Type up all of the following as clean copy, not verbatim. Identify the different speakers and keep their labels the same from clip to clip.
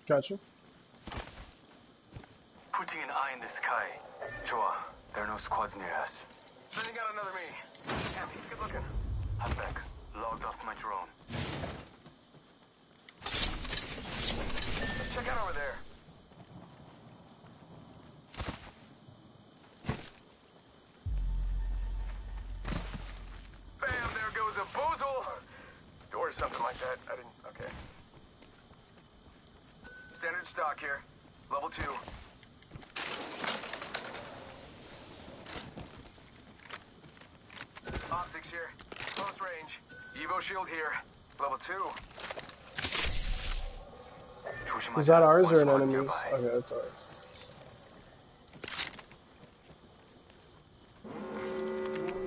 Speaker 1: Gotcha.
Speaker 2: Putting an eye in the sky. Joa, there are no squads near us. Sending out another me. Damn, he's good looking. I'm back. Logged off my drone. Check out over there. Bam, there goes a boozle. Or something like that. I didn't... Okay. Standard stock here. Level 2. Optics here. Close range. Evo shield here. Level 2.
Speaker 1: Is that ours or an enemy's? Okay, that's ours.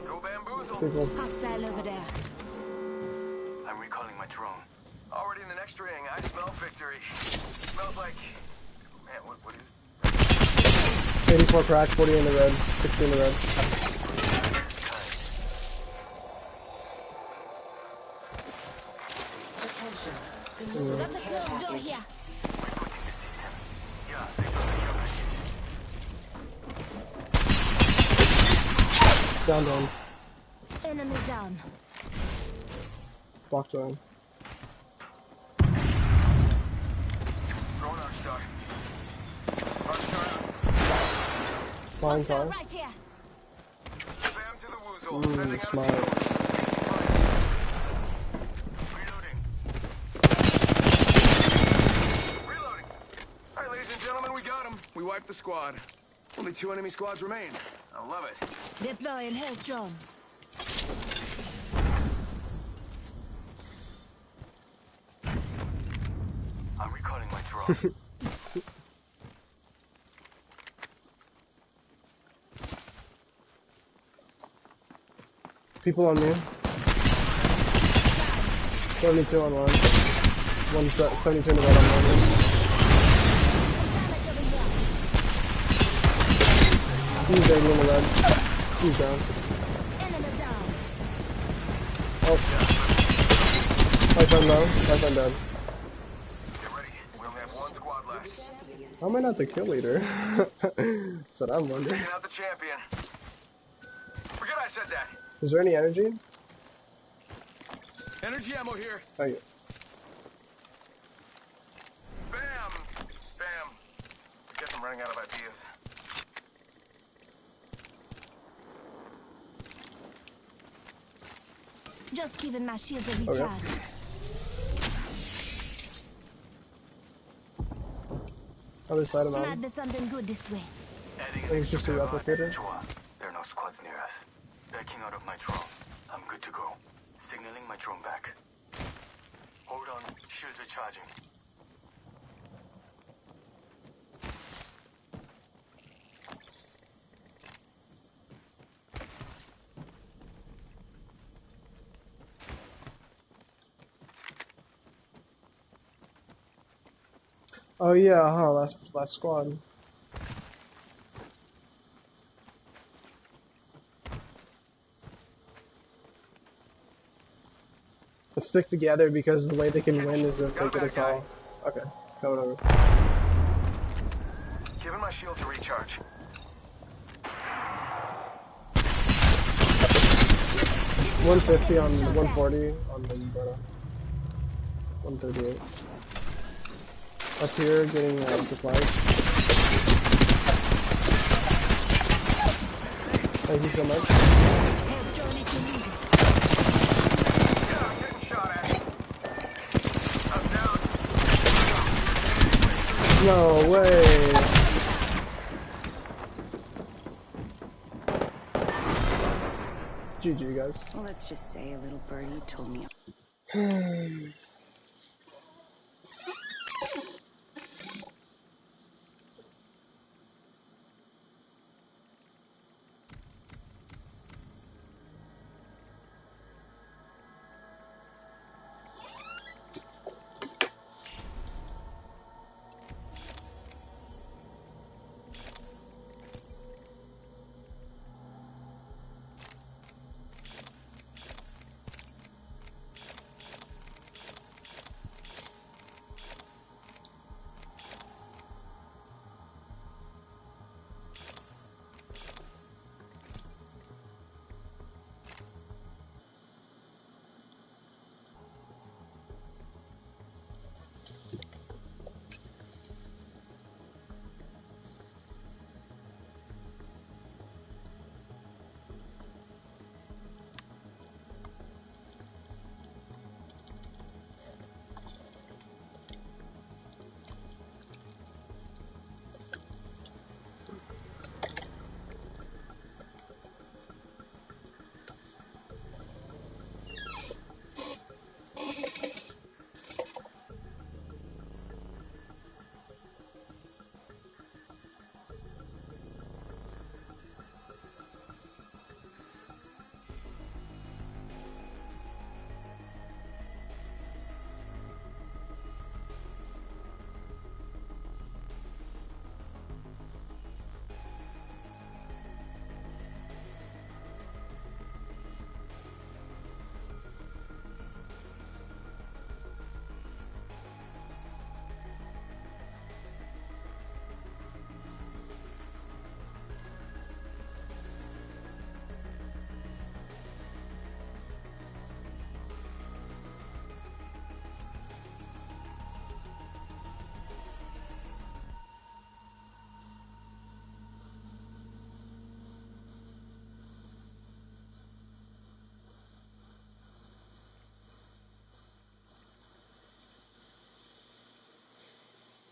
Speaker 2: Go bamboozle.
Speaker 1: People.
Speaker 3: Hostile over there.
Speaker 2: I'm recalling my drone. Already in the next ring. I smell victory. Smells like... Man, what is...
Speaker 1: 84 crack, 40 in the red, 60 in the red.
Speaker 3: That's a closed door here.
Speaker 1: Down.
Speaker 3: Enemy down.
Speaker 1: Block down.
Speaker 2: Throwing Arcstar. Arcstar out.
Speaker 1: Flying car.
Speaker 3: Right here.
Speaker 2: Bam to the woozle. Sending out
Speaker 1: Smart.
Speaker 2: Reloading. Alright, ladies and gentlemen, we got him. We wiped the squad. Only 2 enemy squads remain. I love it.
Speaker 3: Deploying health drone.
Speaker 2: I'm recalling my drone.
Speaker 1: People on me. 72 on one. 72 in the red on one. He's 80 in the red. He's down.
Speaker 3: Enemy down.
Speaker 1: Oh. Lifeline low. Lifeline dead.
Speaker 2: Get ready. We only have 1 squad left.
Speaker 1: How am I not the kill leader? That's what I'm wondering.
Speaker 2: Taking out the champion. Forget I said that.
Speaker 1: Is there any energy?
Speaker 2: Energy ammo here.
Speaker 1: Thank you.
Speaker 2: Bam! Bam. Guess I'm running out of ideas.
Speaker 3: Just giving my shields a recharge.
Speaker 1: Okay. Other side of
Speaker 3: Might
Speaker 1: mountain.
Speaker 3: be something good this way.
Speaker 1: I think it's just a replicator.
Speaker 2: There are no squads near us. Backing out of my drone. I'm good to go. Signaling my drone back. Hold on. Shields recharging.
Speaker 1: Oh yeah, last squad. Let's stick together because the way they can win is if they get us all. Okay, coming over.
Speaker 2: Giving my shield to recharge.
Speaker 1: $150 on 140 on the Umbrella. 138. Up here, getting supplies. Thank you so much.
Speaker 3: Health drone if you need it.
Speaker 2: Yeah, I'm getting shot at. I'm down.
Speaker 1: No way. GG, guys.
Speaker 4: Well, let's just say a little birdie told me.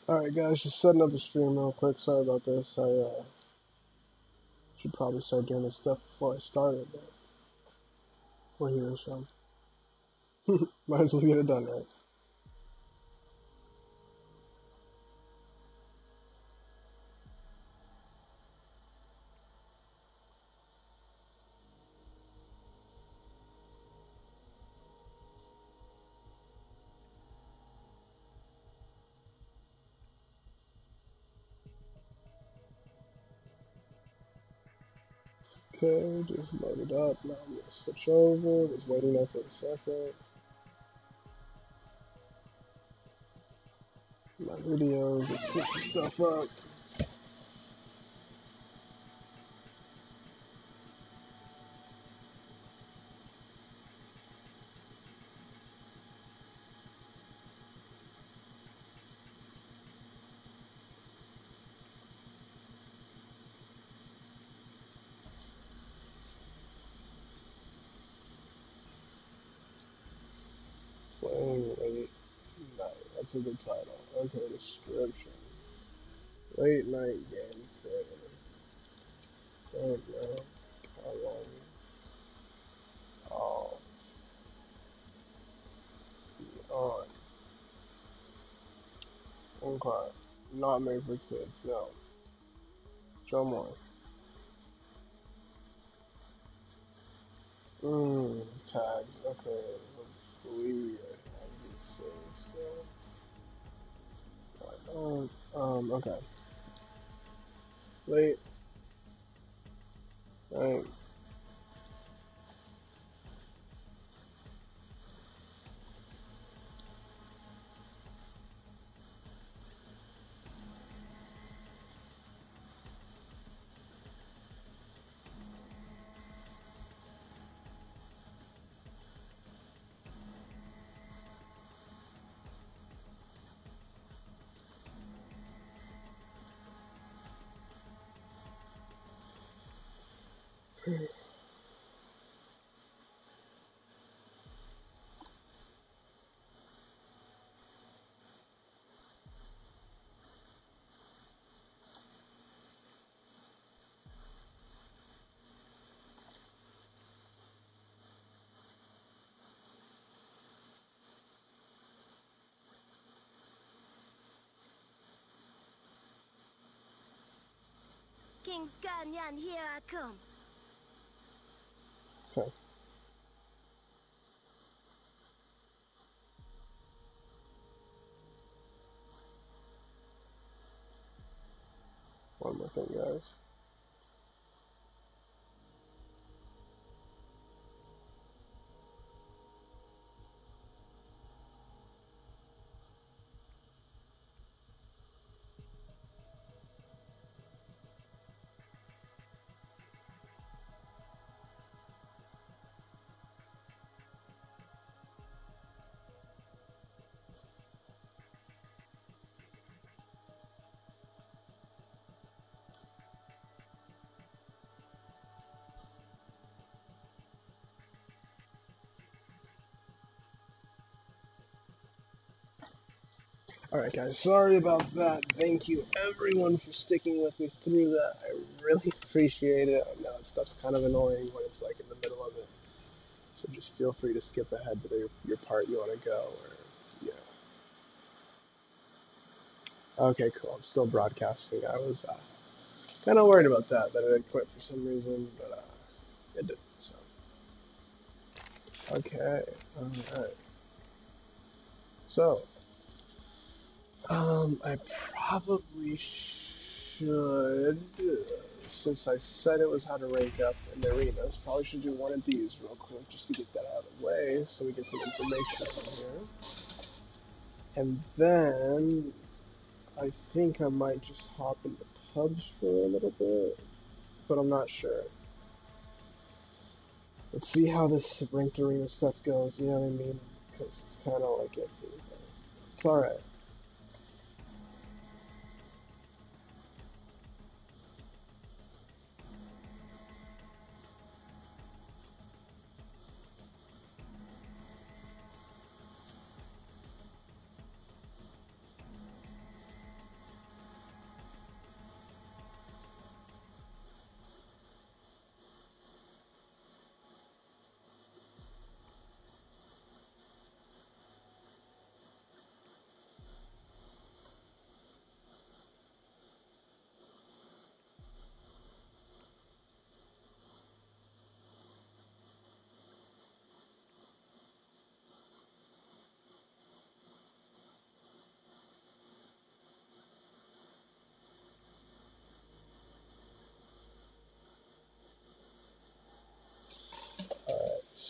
Speaker 1: Alright guys, just setting up the stream real quick. Sorry about this. I should probably start doing this stuff before I started, but we're here, so might as well get it done, right? Okay, just load it up. Now I'm gonna switch over. Just waiting there for a second. My videos, just switching stuff up. Playing late night. That's a good title. Okay, description. Late night gameplay. Don't know how long I'll be on. Okay. Not made for kids, no. Show more. Tags. Okay. Hopefully I have these saved, so I don't. Okay. Late night.
Speaker 3: King's Canyon, here I come.
Speaker 1: Okay. One more thing, guys. Alright guys, sorry about that. Thank you everyone for sticking with me through that. I really appreciate it. I know that stuff's kind of annoying when it's like in the middle of it. So just feel free to skip ahead to your part you want to go, or, yeah. Okay, cool. I'm still broadcasting. I was kind of worried about that it had quit for some reason, but it didn't, so. Okay, alright. So, I probably should, since I said it was how to rank up in the arenas, probably should do one of these real quick just to get that out of the way so we get some information on here. And then, I think I might just hop into pubs for a little bit, but I'm not sure. Let's see how this ranked arena stuff goes, you know what I mean? Because it's kind of like iffy, but it's alright.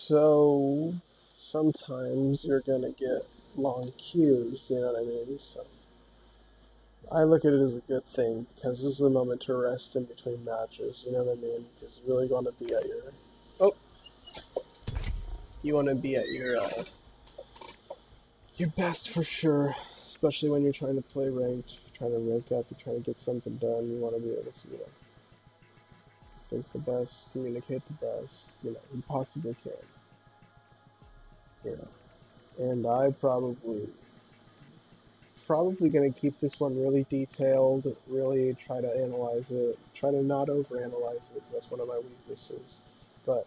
Speaker 1: So sometimes you're gonna get long queues, you know what I mean? So I look at it as a good thing because this is a moment to rest in between matches, you know what I mean? Because you really want to be at your you want to be at your best for sure, especially when you're trying to play ranked, you're trying to rank up, you're trying to get something done. You want to be able to, think the best, communicate the best, you possibly can, you know. And I probably gonna keep this one really detailed, really try to analyze it, try to not overanalyze it, 'cause that's one of my weaknesses. But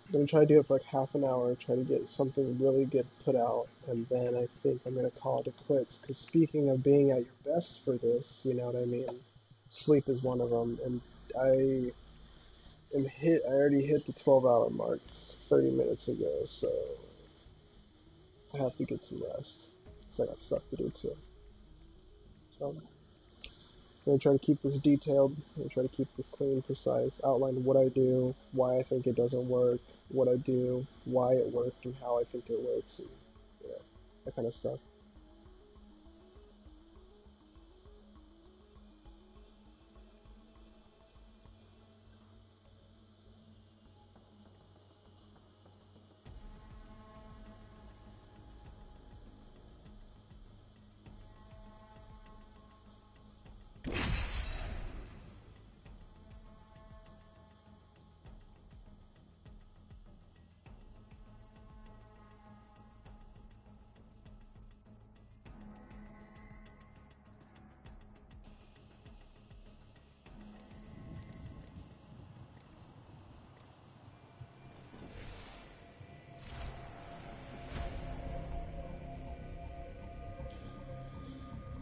Speaker 1: I'm gonna try to do it for like half an hour, try to get something really good put out, and then I think I'm gonna call it a quits. Because speaking of being at your best for this, you know what I mean? Sleep is one of them, and I I already hit the 12-hour mark 30 minutes ago, so I have to get some rest. Because I got stuff to do too. So I'm gonna try to keep this detailed, I'm gonna try to keep this clean, precise, outline what I do, why I think it doesn't work, what I do, why it worked, and how I think it works, and that kind of stuff.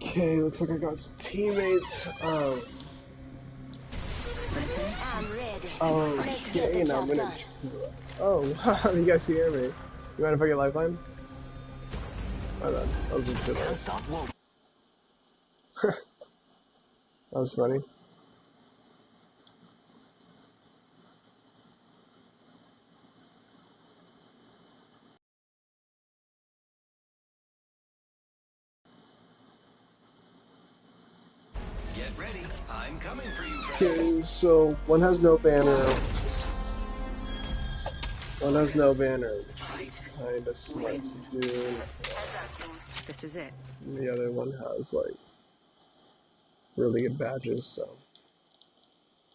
Speaker 1: Okay, looks like I got some teammates.
Speaker 3: I'm ready. Let's get
Speaker 1: Okay,
Speaker 3: the
Speaker 1: and I'm
Speaker 3: job
Speaker 1: gonna.
Speaker 3: done.
Speaker 1: Oh, you guys can hear me. You mind if I get lifeline? My bad. That was just good. That was funny.
Speaker 2: Get ready. I'm coming for you, friend.
Speaker 1: Okay, so one has no banner. One has no banner, which is kind of smart to do.
Speaker 4: This is it.
Speaker 1: And the other one has like really good badges, so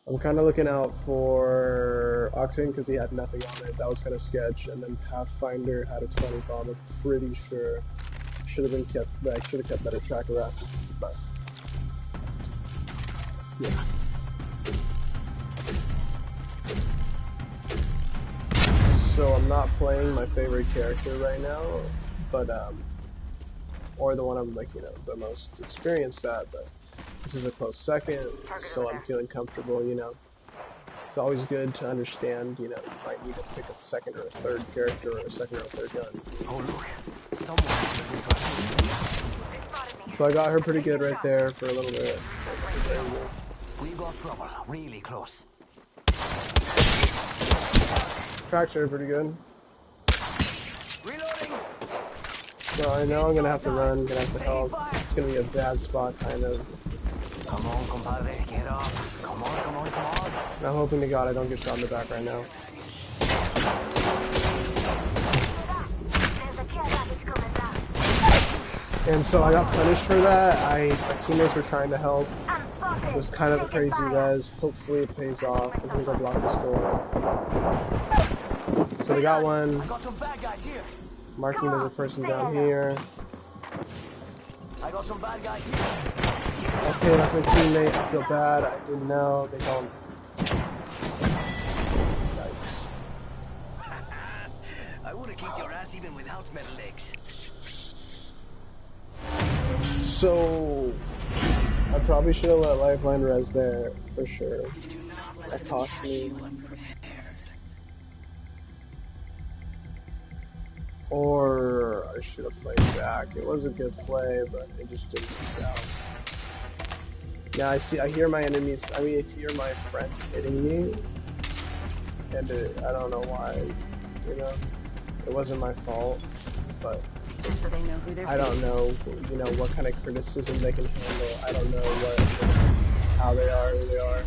Speaker 1: I'm kind of looking out for Octane because he had nothing on it. That was kind of sketch, and then Pathfinder had a 20 bomb. I'm pretty sure should have been kept back. Should have kept better track of that, but yeah. So I'm not playing my favorite character right now, but or the one I'm like the most experienced at, but this is a close second, so I'm feeling comfortable. It's always good to understand. You might need to pick a second or a third character or a second or a third gun.
Speaker 2: Oh look, someone.
Speaker 1: So I got her pretty good right there for a little bit.
Speaker 2: We got trouble, really close.
Speaker 1: Cracked her pretty good.
Speaker 2: Reloading.
Speaker 1: So I know I'm gonna have to run, gonna have to help. It's gonna be a bad spot, kind of.
Speaker 2: Come on, compadre, get up. Come on, come on, come on.
Speaker 1: And I'm hoping to God I don't get shot in the back right now. And so I got punished for that. My teammates were trying to help. It was kind of a crazy res. Hopefully it pays off. I'm gonna go block this door. So they got one.
Speaker 2: I got some bad guys here.
Speaker 1: Marking there's a person down here.
Speaker 2: I got some bad guys here.
Speaker 1: Okay, that's my teammate. I feel bad. I didn't know. They don't. Yikes.
Speaker 2: I would have kicked your ass even without metal legs.
Speaker 1: So I probably should have let Lifeline res there for sure. That cost me. Or I should have played back. It was a good play, but it just didn't work out. Yeah, I hear my enemies, I hear my friends hitting me, and I don't know why. you know? It wasn't my fault, but
Speaker 4: Just so they know who they're
Speaker 1: I don't know, you know, what kind of criticism they can handle. I don't know how they are, who they are.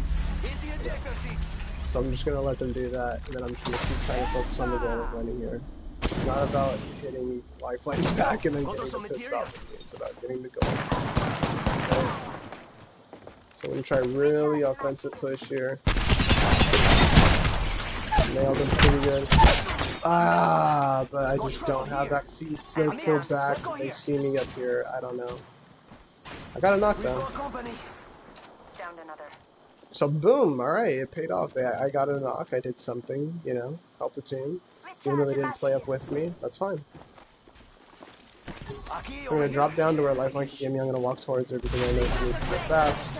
Speaker 1: So I'm just gonna let them do that, and then I'm just gonna keep trying to focus on the goal of winning here. It's not about hitting lifelines back and then getting them pissed off at me. It's about getting the goal. Okay. So I'm gonna try really offensive push here. Nailed him pretty good. Ah, but I just don't have that. See, it's their kill back. They see me up here. I don't know. I got a knockdown.
Speaker 4: Downed another.
Speaker 1: So boom, alright, it paid off. I got a knock, I did something, you know, helped the team. Even though they didn't play up with me, that's fine. I'm gonna drop down to where Lifeline can get me. I'm gonna walk towards her because I know she needs to go fast.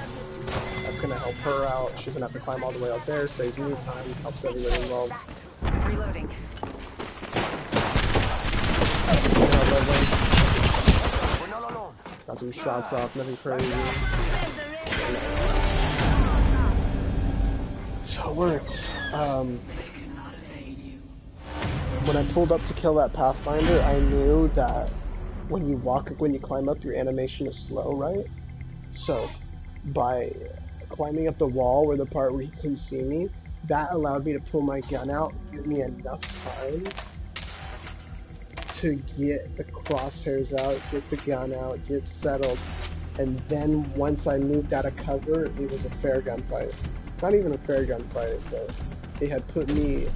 Speaker 1: That's gonna help her out. She's gonna have to climb all the way out there, saves me time, helps everybody involved.
Speaker 4: Reloading.
Speaker 1: Got some shots off, nothing crazy. So it worked. When I pulled up to kill that Pathfinder, I knew that when you climb up, your animation is slow, right? So, by climbing up the wall, where the part where he couldn't see me, that allowed me to pull my gun out, give me enough time to get the crosshairs out, get the gun out, get settled, and then once I moved out of cover, it was a fair gunfight. Not even a fair gunfight, but it had put me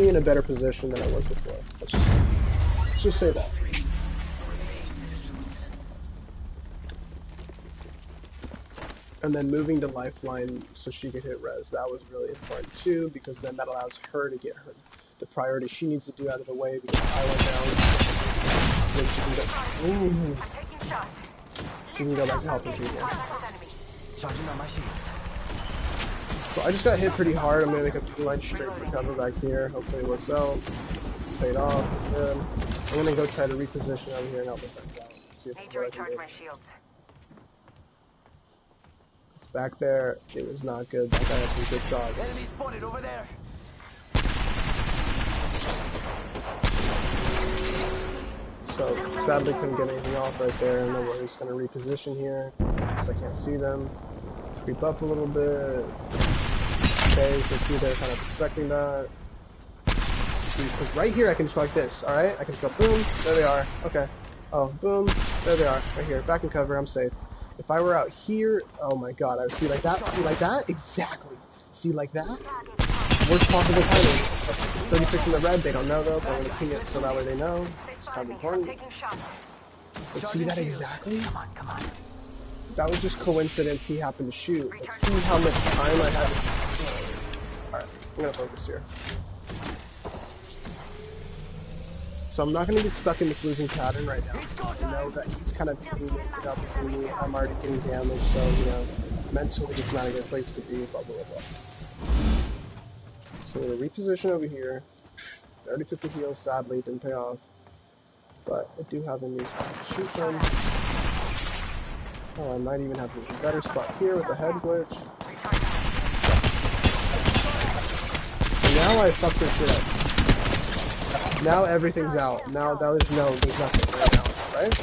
Speaker 1: in a better position than I was before. Let's just say that. And then moving to Lifeline so she could hit res, that was really important too, because then that allows her to get the priority she needs to do out of the way, because I went down. Then she can go back to helping people. So I just got hit pretty hard. I'm gonna make a 2-line straight recover back here. Hopefully it works out. Paid off. Good. I'm gonna go try to reposition over here and help my friends out. See if
Speaker 4: Need to recharge my shields.
Speaker 1: It's back there. It was not good. That guy had some good shots.
Speaker 2: Enemy spotted over there.
Speaker 1: So sadly couldn't get anything off right there. No worries. Gonna reposition here because I can't see them. Creep up a little bit. Okay, so see they're kind of expecting that. See, because right here I can just go like this, alright? I can just go boom, there they are. Okay. Oh, boom, there they are. Right here. Back in cover, I'm safe. If I were out here, oh my god, I would see like that. See like that? Exactly. See like that? Worst possible timing. 36 in the red, they don't know though, but I'm gonna ping it so that way they know. It's kind of important. But see that exactly?
Speaker 2: Come on.
Speaker 1: That was just coincidence he happened to shoot. But see how much time I had to... Alright, I'm gonna focus here. So I'm not gonna get stuck in this losing pattern right now. I know that he's kind of picking it up with me. I'm already getting damaged, so, you know, mentally it's not a good place to be, blah, blah, blah. So I'm gonna reposition over here. I already took the heal, sadly, it didn't pay off. But I do have a new spot to shoot from. Oh, I might even have a better spot here with the head glitch. And now I fucked this shit up. Now everything's out. Now there's nothing right now, right?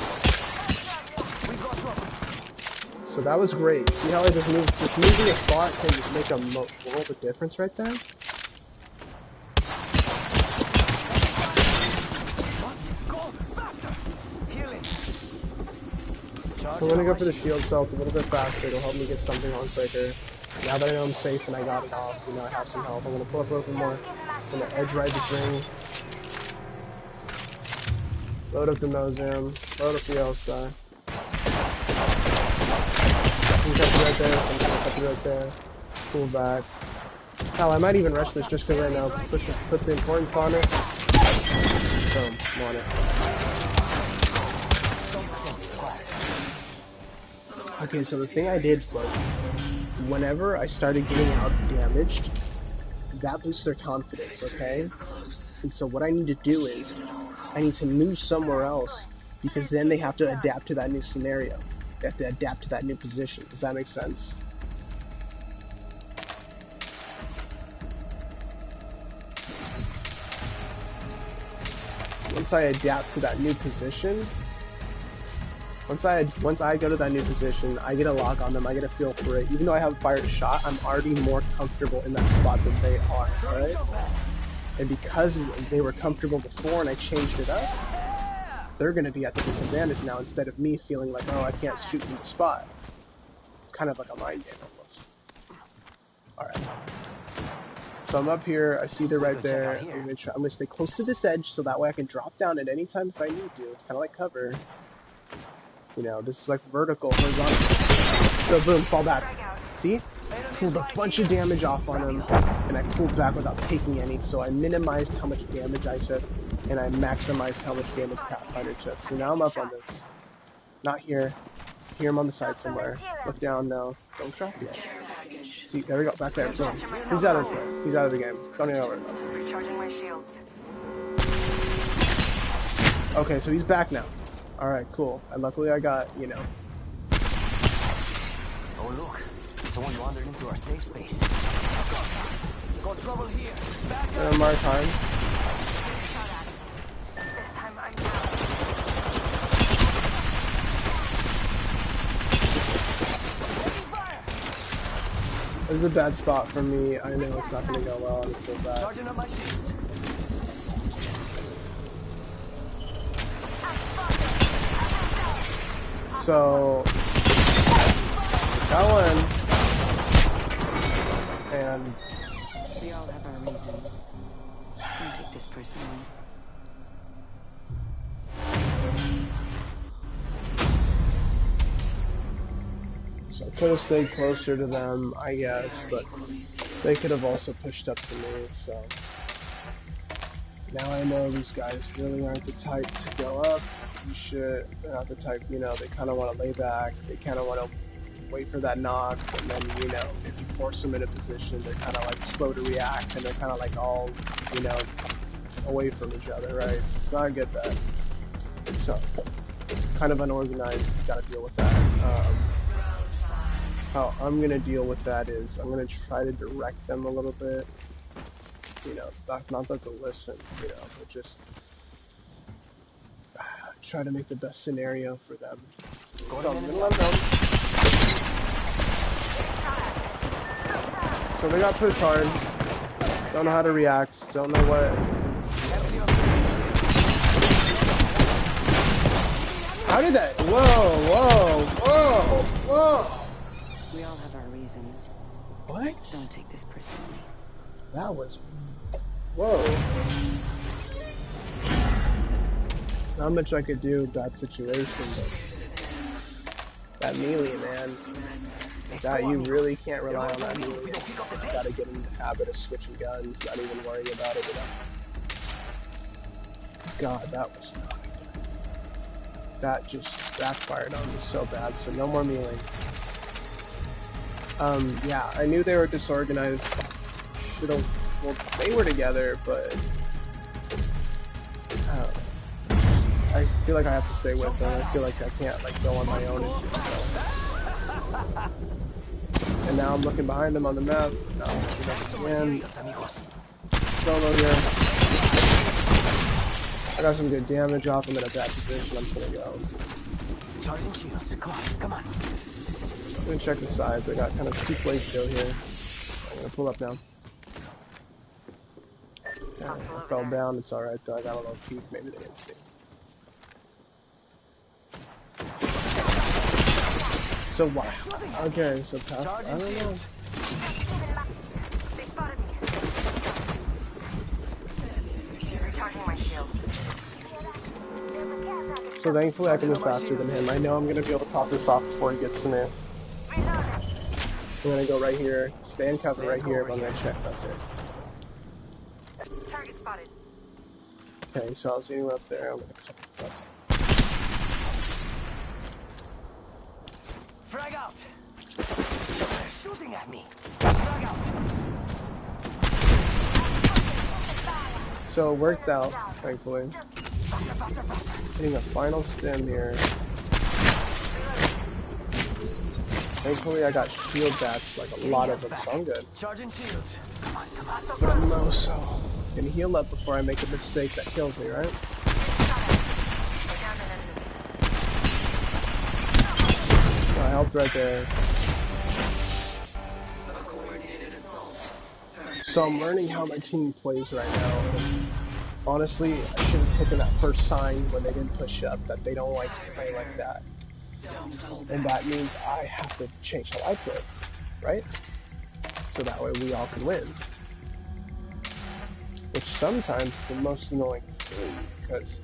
Speaker 1: So that was great. See how I just moved? Just moving a spot can just make a world of difference right there. I'm gonna go for the shield cell. It's a little bit faster. It'll help me get something on quicker. Now that I know I'm safe and I got it off, you know, I have some help. I'm gonna pull up a little bit more. I'm gonna edge ride this ring. Load up the Mozam. Load up the L-Star. I'm gonna cut you right there. I'm gonna cut you right there. Pull back. Hell, I might even rush this just because I know. Put the importance on it. Boom. I'm on it. Okay, so the thing I did was, whenever I started getting out damaged, that boosts their confidence, okay? And so what I need to do is, I need to move somewhere else, because then they have to adapt to that new scenario. They have to adapt to that new position. Does that make sense? once I adapt to that new position, once I go to that new position, I get a lock on them, I get a feel for it. Even though I haven't fired a shot, I'm already more comfortable in that spot than they are, alright? And because they were comfortable before and I changed it up, they're going to be at the disadvantage now instead of me feeling like, oh, I can't shoot from the spot. It's kind of like a mind game almost. Alright. So I'm up here, I see they're right there. I'm gonna stay close to this edge so that way I can drop down at any time if I need to. It's kind of like cover. You know, this is like vertical, horizontal. So boom, fall back. See? Pulled a bunch of damage off on him, and I pulled back without taking any, so I minimized how much damage I took, and I maximized how much damage Pathfinder took. So now I'm up on this. Not here. Here I'm on the side somewhere. Look down now. Don't drop yet. See, there we go, back there. Boom. He's out of the game. He's out of the game. Don't even worry about it.
Speaker 4: Recharging my shields.
Speaker 1: Okay, so he's back now. Alright, cool. And luckily I got, you know.
Speaker 2: Oh look, someone wandered into our safe space. Got trouble here. Back
Speaker 1: Mark time.
Speaker 4: This time I'm down.
Speaker 1: This is a bad spot for me. I know it's not going to go well. I'm feel bad.
Speaker 2: Charging up my shields.
Speaker 1: So that one, and
Speaker 4: We all have our reasons. Don't take this personally.
Speaker 1: so I could have stayed closer to them, I guess, but they could have also pushed up to me. So now I know these guys really aren't the type to go up. Shit, they're not the type, you know, they kind of want to lay back, they kind of want to wait for that knock, and then, you know, if you force them in a position, they're kind of like slow to react, and they're kind of like all, you know, away from each other, right? So it's not good that, so, kind of unorganized, you gotta deal with that. How I'm gonna deal with that is, I'm gonna try to direct them a little bit, you know, not that they'll listen, you know, but just try to make the best scenario for them. So I'm gonna let them know. So they got pushed hard. Don't know how to react. Don't know what. How did that? Whoa, whoa, whoa, whoa.
Speaker 4: We all have our reasons.
Speaker 1: What?
Speaker 4: Don't take this personally.
Speaker 1: That was. Whoa. Not much I could do with that situation, but that melee, man, that you really can't rely on that melee. You gotta get in the habit of switching guns, not even worrying about it. God, that was not good. That just backfired on me so bad. So no more melee. Yeah, I knew they were disorganized. Should've. Well, they were together, but. I feel like I have to stay with them. I feel like I can't like go on my own and now I'm looking behind them on the map. No, again. Solo here. I got some good damage off him in a bad position. I'm gonna go.
Speaker 2: Charging shields. Come on.
Speaker 1: I'm gonna check the sides. I got kind of 2 plays to go here. I'm gonna pull up now. Okay, I fell down. It's alright though. I got a little peek. Maybe they didn't see. So why? Okay, so path. I don't know.
Speaker 4: They spotted me. Recharging my shield.
Speaker 1: So thankfully I can move faster than him. I know I'm gonna be able to pop this off before he gets to me. I'm gonna go right here, stay in cover right here, but I'm gonna check that's it.
Speaker 4: Target spotted.
Speaker 1: Okay, so I'll see you up there. I'm gonna check that's it.
Speaker 2: Frag out! They're shooting at me! Frag out!
Speaker 1: So it worked out, thankfully. Hitting a final stim here. Thankfully I got shield bats, like a lot of them, so I'm good.
Speaker 2: Charging shields. Come on.
Speaker 1: But I'm low, so I'm gonna heal up before I make a mistake that kills me, right? I helped right there. So I'm learning how my team plays right now. And honestly, I should have taken that first sign when they didn't push up that they don't like to play like that. And that means I have to change how I play, right? So that way we all can win. Which sometimes is the most annoying thing, because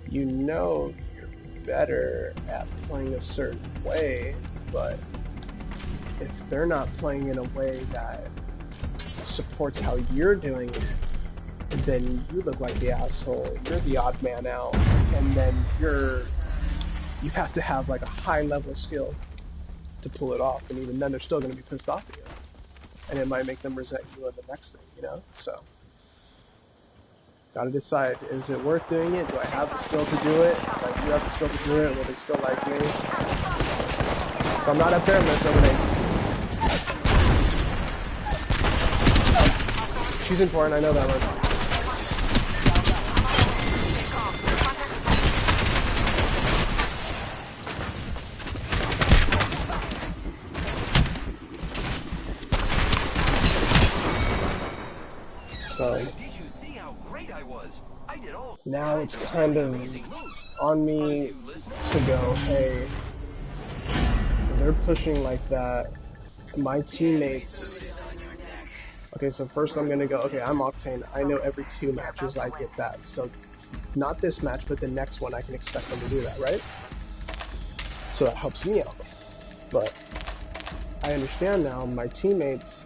Speaker 1: you know you're better at playing a certain way, but if they're not playing in a way that supports how you're doing it, then you look like the asshole, you're the odd man out, and then you have to have like a high level skill to pull it off, and even then they're still going to be pissed off at you. And it might make them resent you on the next thing, you know? So, gotta decide, is it worth doing it? Do I have the skill to do it? If I do have the skill to do it, will they still like me? So I'm not up there, I'm gonna throw grenades. She's important, I know that one. So, now it's kind of on me to go, hey, they're pushing like that, my teammates, okay, so first I'm gonna go, okay, I'm Octane, I know every 2 matches I get that, so not this match, but the next one I can expect them to do that, right? So that helps me out, but I understand now, my teammates,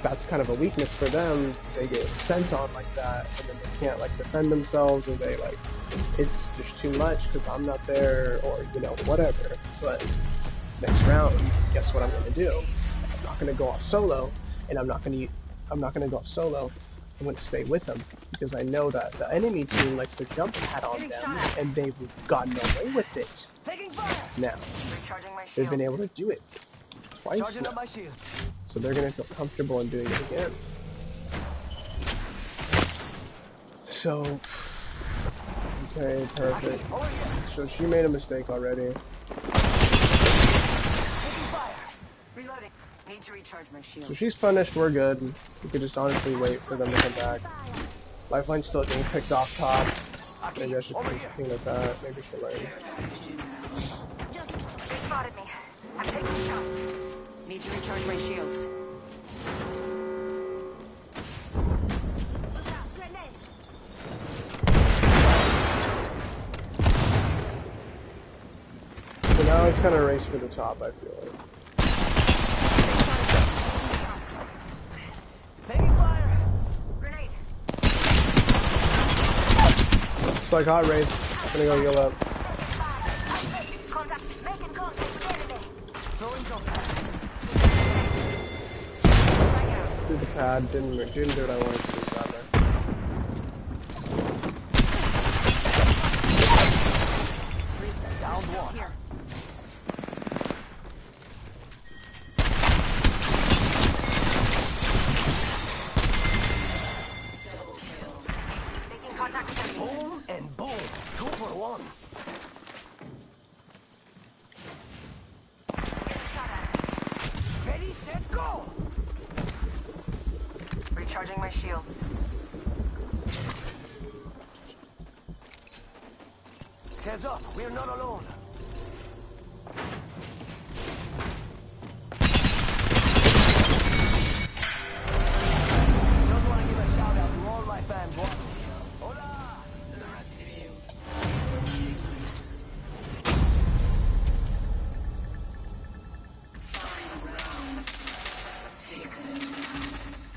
Speaker 1: that's kind of a weakness for them. They get sent on like that, and then they can't like defend themselves, or they like, it's just too much because I'm not there, or you know, whatever. But next round, guess what I'm gonna do? I'm not gonna go off solo, and I'm not gonna go off solo. I'm gonna stay with them because I know that the enemy team likes to jump pad on them, and they've gotten away with it. Now they've been able to do it twice now. So they're gonna feel comfortable in doing it again. So, okay, perfect. So she made a mistake already. So she's punished, we're good. We could just honestly wait for them to come back. Lifeline's still getting picked off top. Maybe I should do something like that. Maybe she'll learn.
Speaker 3: Just spotted me. I'm taking shots.
Speaker 4: Need to recharge my shields.
Speaker 1: So now it's kind of a race for the top, I feel like.
Speaker 3: Taking fire. Grenade.
Speaker 1: So I got Wraith. I'm gonna go heal up.
Speaker 3: Contact. Making contact with enemy. Throwing jump.
Speaker 1: Through the pad, didn't do what I wanted to do, sadly.
Speaker 3: Down one. Here. Making contact with enemy. Boom and boom. 2 for 1. Ready, set, go! Recharging my shields. Heads up, we're not alone. Just want to give a shout out to all my fans watching. Hola! To the rest of you.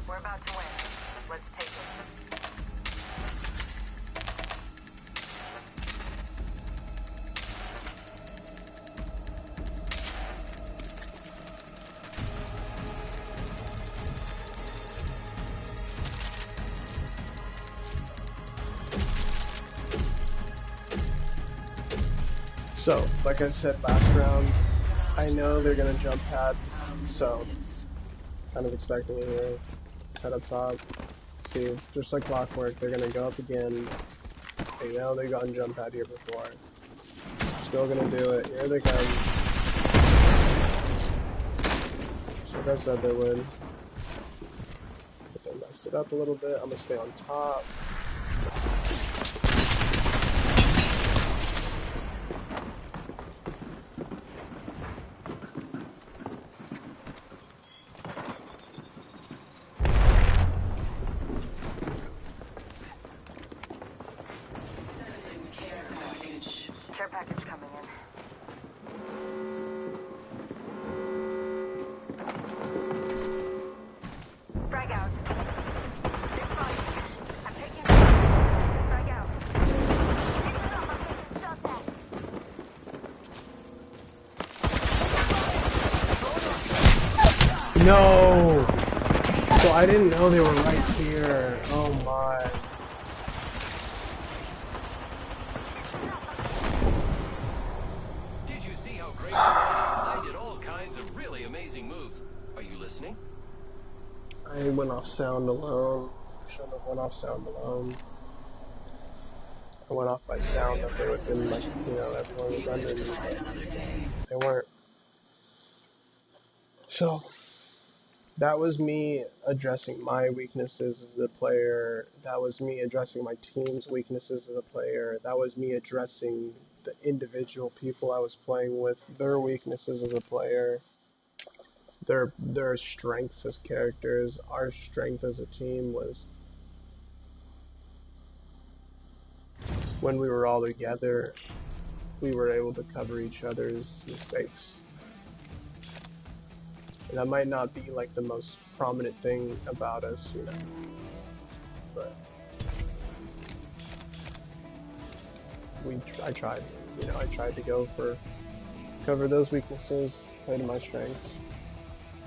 Speaker 3: We're about to win. Let's take it.
Speaker 1: So, like I said last round, I know they're gonna jump pad, so kind of expecting it here. Set up top. See, just like clockwork, they're gonna go up again. They know they've gotten jump pad here before. Still gonna do it. Here they come. Like I said they would. But they messed it up a little bit. I'm gonna stay on top.
Speaker 4: Care package coming in. Frag out. It's fine. I'm taking frag out. Keep it up, I'm taking shots at.
Speaker 1: No! So I didn't know they were right here. Oh my.
Speaker 3: Did you see how great it was? I did all kinds of really amazing moves. Are you listening?
Speaker 1: I went off sound alone. Shouldn't have went off sound alone. I went off by sound that they would have been like, you know, everyone was under me, but they weren't. So, that was me addressing my weaknesses as a player. That was me addressing my team's weaknesses as a player. That was me addressing the individual people I was playing with, their weaknesses as a player. Their strengths as characters. Our strength as a team was when we were all together, we were able to cover each other's mistakes. And that might not be like the most prominent thing about us, you know, but I tried, you know, I tried to cover those weaknesses, play to my strengths.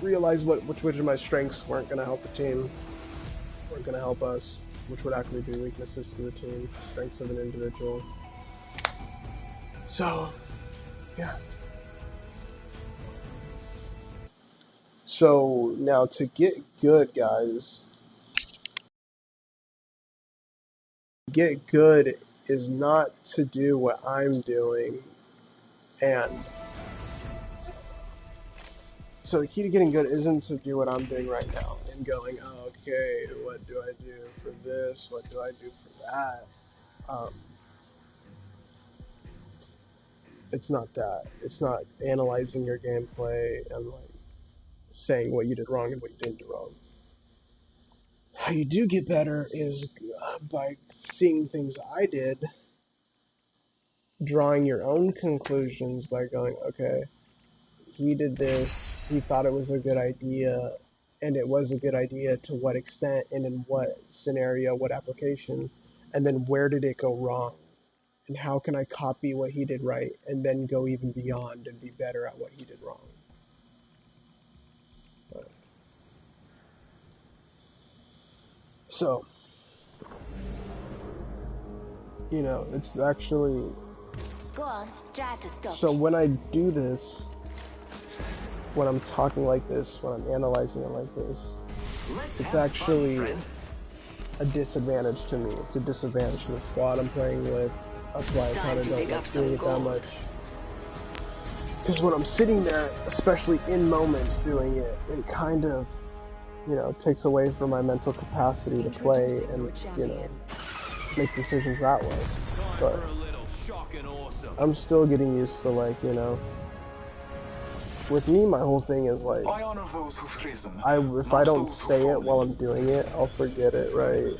Speaker 1: Realize which of my strengths weren't going to help the team, weren't going to help us, which would actually be weaknesses to the team, strengths of an individual. So, yeah. So, now to get good, guys, get good is not to do what I'm doing, and so the key to getting good isn't to do what I'm doing right now and going, oh, okay, what do I do for this? What do I do for that? It's not that. It's not analyzing your gameplay and like saying what you did wrong and what you didn't do wrong. How you do get better is by seeing things I did, drawing your own conclusions by going, okay, he did this, he thought it was a good idea, and it was a good idea to what extent and in what scenario, what application, and then where did it go wrong, and how can I copy what he did right, and then go even beyond and be better at what he did wrong. So, you know, it's actually,
Speaker 4: Go on, try to stop.
Speaker 1: so when I do this, when I'm talking like this, when I'm analyzing it like this, it's actually a disadvantage to me. It's a disadvantage to the squad I'm playing with. That's why I kind of don't like doing it that much. Because when I'm sitting there, especially in moment doing it, it kind of, you know, takes away from my mental capacity to play and, you know, make decisions that way. But I'm still getting used to, like, you know, with me, my whole thing is like,
Speaker 2: I honor those who've risen.
Speaker 1: if I don't say it while I'm doing it, I'll forget it, right?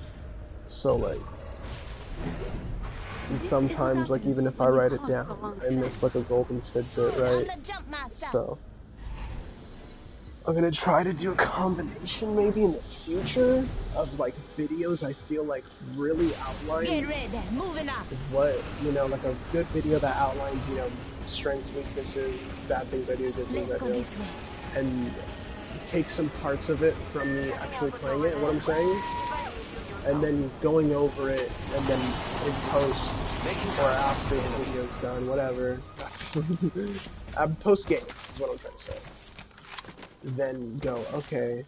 Speaker 1: So like, and sometimes like even if I write it down, I miss like a golden tidbit, right? So I'm gonna try to do a combination maybe in the future of like videos I feel like really outline what, you know, like a good video that outlines, you know, strengths, weaknesses, bad things I do, good things I do, and take some parts of it from me actually playing it, what I'm saying, and then going over it, and then in post, or after the video's done, whatever, post game is what I'm trying to say. Then go, okay,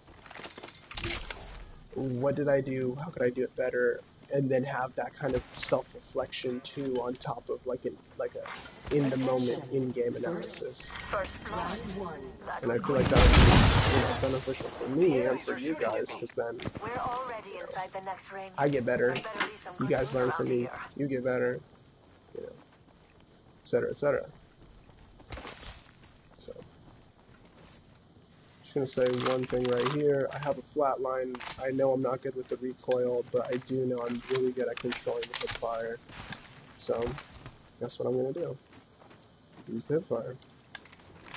Speaker 1: what did I do, how could I do it better, and then have that kind of self-reflection. reflection too on top of like a in the moment in-game analysis.
Speaker 4: First blood. That
Speaker 1: And I
Speaker 4: was
Speaker 1: feel
Speaker 4: quick.
Speaker 1: like that would be beneficial for me and for you guys, because then
Speaker 4: We're already inside the next ring.
Speaker 1: I get better,
Speaker 4: There better be some
Speaker 1: you
Speaker 4: good
Speaker 1: guys
Speaker 4: loot
Speaker 1: learn
Speaker 4: around
Speaker 1: from me,
Speaker 4: here.
Speaker 1: you get better, you know, etc., etc. So, just gonna say one thing right here. I have a flatline. I know I'm not good with the recoil, but I do know I'm really good at controlling the hip fire. So, that's what I'm gonna do. Use the hip fire.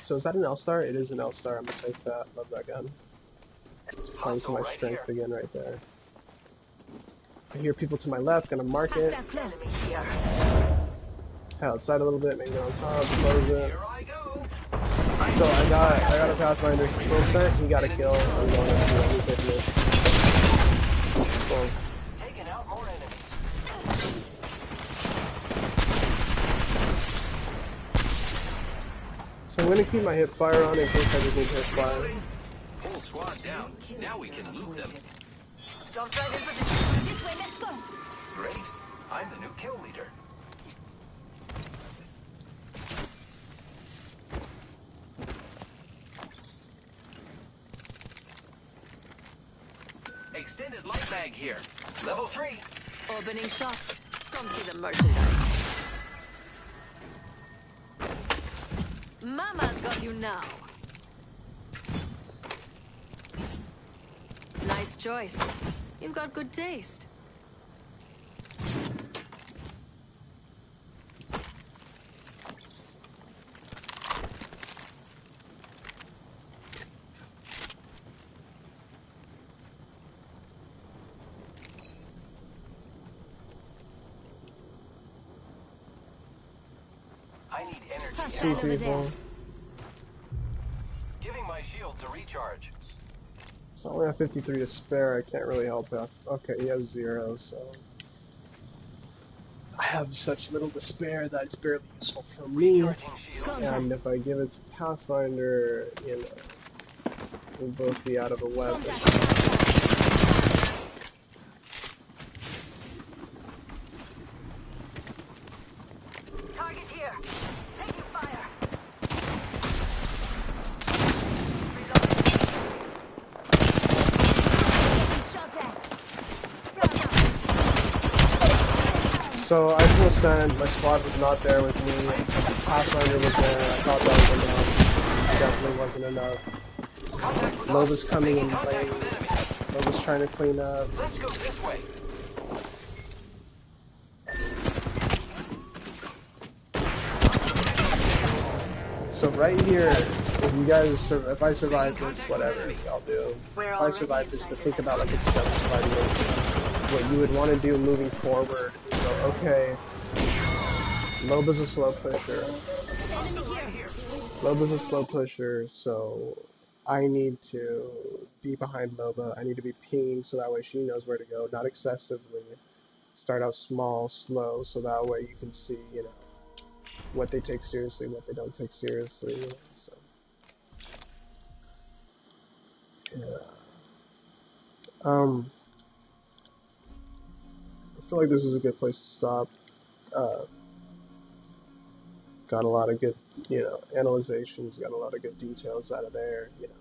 Speaker 1: So is that an L-Star? It is an L-Star. I'm gonna take that. Love that gun. It's playing to my strength again right there. I hear people to my left, gonna mark it.
Speaker 4: Enemy here.
Speaker 1: Head outside a little bit, maybe on top, close it. So I got a Pathfinder. Full set, he got a kill. I'm going up to him. He's hitting me. Cool.
Speaker 3: Taking out more enemies.
Speaker 1: So I'm gonna keep my hip fire on in case I just need hip fire.
Speaker 5: Whole squad down. Now we can loot them.
Speaker 4: Jump right in position. This way, let's go.
Speaker 3: Great. I'm the new kill leader. Extended light mag here. Level 3.
Speaker 6: Opening shop. Come see the merchandise. Mama's got you now. Nice choice. You've got good taste.
Speaker 3: I need energy.
Speaker 6: Pass
Speaker 1: Two
Speaker 6: that over
Speaker 1: people.
Speaker 6: there.
Speaker 3: Giving my shields a recharge.
Speaker 1: So I only have 53 to spare. I can't really help out. Okay, he has 0, so I have such little to spare that it's barely useful for me.
Speaker 3: Recharging shield.
Speaker 1: And if I give it to Pathfinder, you know, we'll both be out of a weapon.
Speaker 4: Target here. Taking fire. Shot at.
Speaker 1: So I full sent, my squad was not there with me, Pathfinder was there, I thought that was enough. Definitely wasn't enough.
Speaker 3: Contact with
Speaker 1: Loba's
Speaker 3: us.
Speaker 1: coming
Speaker 3: Making
Speaker 1: in
Speaker 3: contact
Speaker 1: late,
Speaker 3: with enemies.
Speaker 1: Loba's trying to clean up.
Speaker 3: Let's go this way.
Speaker 1: So right here, if you guys, if I survive this, whatever I'll do. If I survive this, to think about like a jump fighting what you would want to do moving forward. So okay, Loba's a slow pusher. Loba's a slow pusher, so I need to be behind Loba. I need to be pinged so that way she knows where to go, not excessively. Start out small, slow, so that way you can see, you know, what they take seriously, what they don't take seriously. You know, so yeah. I feel like this is a good place to stop. Got a lot of good, you know, analyzations, got a lot of good details out of there, you know.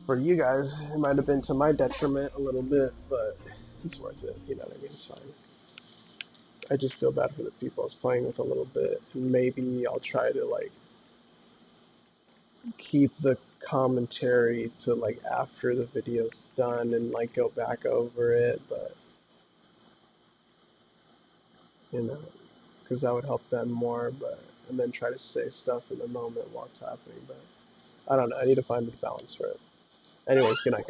Speaker 1: For you guys, it might have been to my detriment a little bit, but it's worth it, you know what I mean, it's fine. I just feel bad for the people I was playing with a little bit, and maybe I'll try to, like, keep the commentary to, like, after the video's done and, like, go back over it, but, you know, because that would help them more, but, and then try to say stuff in the moment while it's happening, but I don't know, I need to find the balance for it. Anyways, good night, guys.